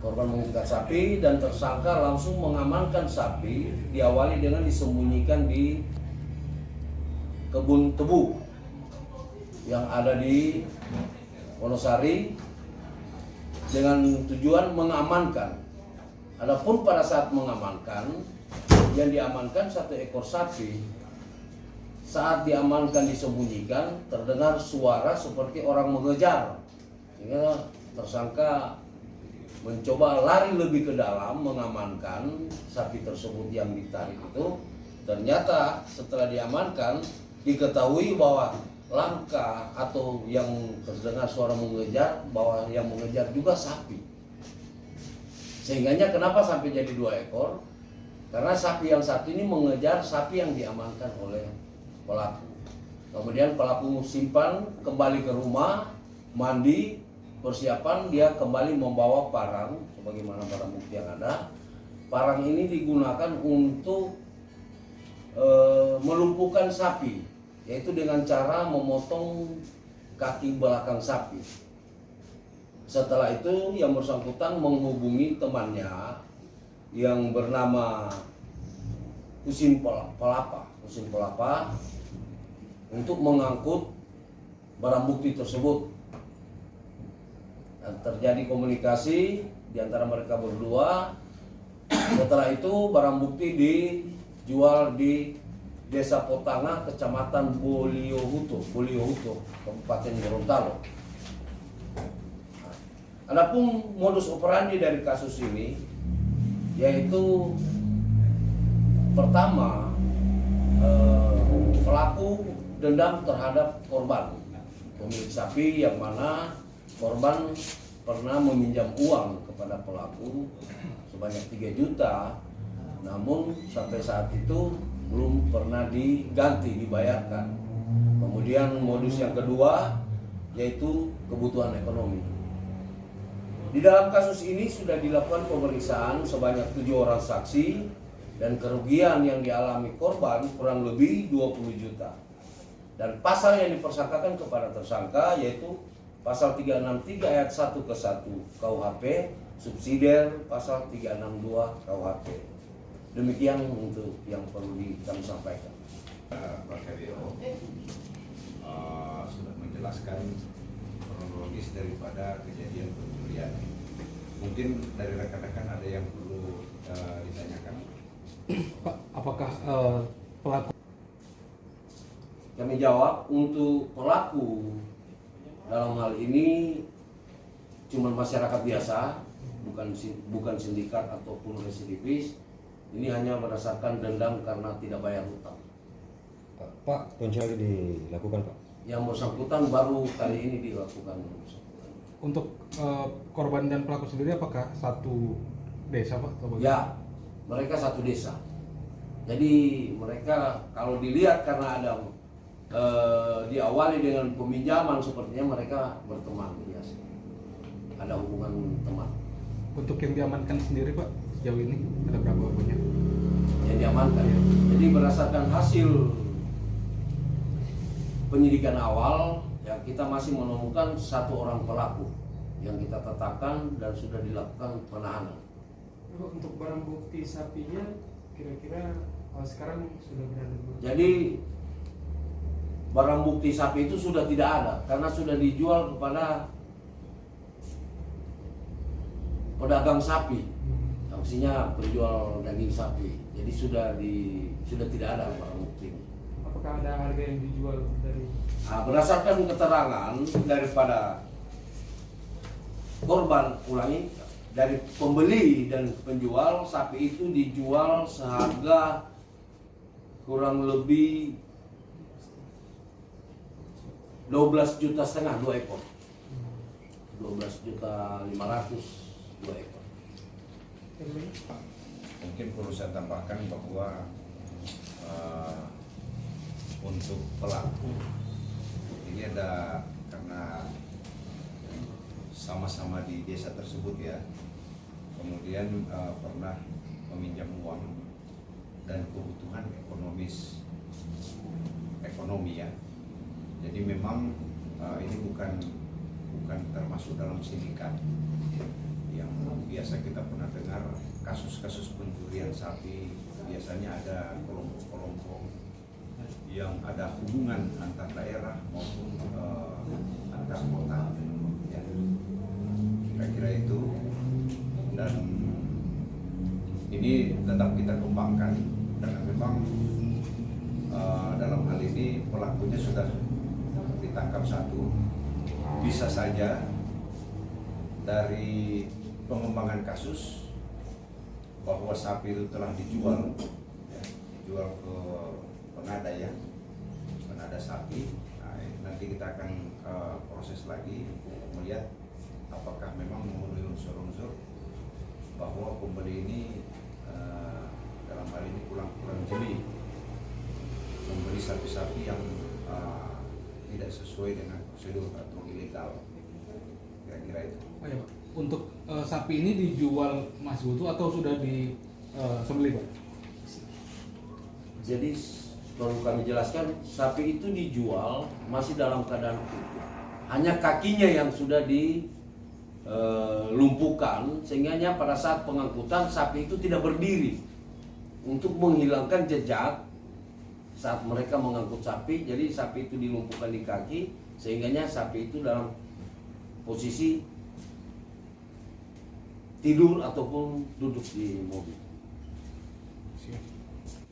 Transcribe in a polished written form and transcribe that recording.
Korban mengikat sapi dan tersangka langsung mengamankan sapi, diawali dengan disembunyikan di kebun tebu yang ada di Wonosari dengan tujuan mengamankan. Adapun pada saat mengamankan, yang diamankan 1 ekor sapi. Saat diamankan disembunyikan, terdengar suara seperti orang mengejar, sehingga tersangka mencoba lari lebih ke dalam mengamankan sapi tersebut yang ditarik itu. Ternyata setelah diamankan diketahui bahwa langkah atau yang terdengar suara mengejar, bahwa yang mengejar juga sapi. Sehingganya kenapa sampai jadi 2 ekor? Karena sapi yang satu ini mengejar sapi yang diamankan oleh pelaku. Kemudian pelaku simpan kembali ke rumah, mandi, persiapan dia kembali membawa parang sebagaimana barang bukti yang ada. Parang ini digunakan untuk melumpuhkan sapi, yaitu dengan cara memotong kaki belakang sapi. Setelah itu yang bersangkutan menghubungi temannya yang bernama Husin Pelapa untuk mengangkut barang bukti tersebut. Dan terjadi komunikasi di antara mereka berdua. Setelah itu barang bukti dijual di Desa Potanga, Kecamatan Boliohuto, Kabupaten Gorontalo. Adapun modus operandi dari kasus ini yaitu pertama, pelaku dendam terhadap korban pemilik sapi, yang mana korban pernah meminjam uang kepada pelaku sebanyak 3 juta, namun sampai saat itu belum pernah dibayarkan. Kemudian modus yang kedua yaitu kebutuhan ekonomi. Di dalam kasus ini sudah dilakukan pemeriksaan sebanyak 7 orang saksi dan kerugian yang dialami korban kurang lebih 20 juta. Dan pasal yang dipersangkakan kepada tersangka yaitu pasal 363 ayat 1 ke 1 KUHP, subsidiar pasal 362 KUHP. Demikian untuk yang perlu kami sampaikan. Pak Karyo sudah menjelaskan kronologis daripada kejadian pencurian. Mungkin dari rekan-rekan ada yang perlu ditanyakan. Pak, apakah pelaku? Kami jawab, untuk pelaku dalam hal ini cuma masyarakat biasa, bukan sindikat ataupun residivis. Ini hanya berdasarkan dendam karena tidak bayar hutang. Pak, pencurian dilakukan, Pak? Yang bersangkutan baru kali ini dilakukan. Untuk korban dan pelaku sendiri apakah satu desa, Pak? Ya, mereka satu desa. Jadi mereka kalau dilihat karena ada diawali dengan peminjaman, sepertinya mereka berteman biasa. Ada hubungan teman. Untuk yang diamankan sendiri, Pak, sejauh ini ada berapa banyak yang diamankan? Ya. Jadi berdasarkan hasil penyidikan awal, ya kita masih menemukan 1 orang pelaku yang kita tetapkan dan sudah dilakukan penahanan. Untuk barang bukti sapinya kira-kira sekarang sudah berada di mana? Jadi barang bukti sapi itu sudah tidak ada karena sudah dijual kepada pedagang sapi, sanksinya penjual daging sapi. Jadi sudah tidak ada barang bukti. Apakah ada harga yang dijual dari? Berdasarkan keterangan daripada korban, dari pembeli dan penjual, sapi itu dijual seharga kurang lebih 12,5 juta 2 ekor. 12,5 juta 2 ekor. Mungkin perlu saya tambahkan bahwa untuk pelaku ini ada karena sama-sama di desa tersebut ya, kemudian pernah meminjam uang dan kebutuhan ekonomi ya. Jadi memang ini bukan termasuk dalam sindikat. yang biasa kita pernah dengar kasus-kasus pencurian sapi, biasanya ada kelompok-kelompok yang ada hubungan antar daerah maupun antar kota, ya. Kira-kira itu, dan ini tetap kita kembangkan karena memang dalam hal ini pelakunya sudah ditangkap satu. Bisa saja dari pengembangan kasus bahwa sapi itu telah dijual, ya, dijual ke penada sapi. Nah, nanti kita akan proses lagi melihat apakah memang memenuhi unsur-unsur bahwa pembeli ini dalam hal ini kurang jeli membeli sapi-sapi yang tidak sesuai dengan prosedur atau ilegal, kira-kira itu. Oh ya Pak, untuk sapi ini dijual masih utuh atau sudah disembelih Pak? Jadi perlu kami jelaskan, sapi itu dijual masih dalam keadaan utuh. Hanya kakinya yang sudah dilumpuhkan, sehingga pada saat pengangkutan sapi itu tidak berdiri untuk menghilangkan jejak saat mereka mengangkut sapi. Jadi sapi itu dilumpuhkan di kaki, sehingga sapi itu dalam posisi tidur ataupun duduk di mobil.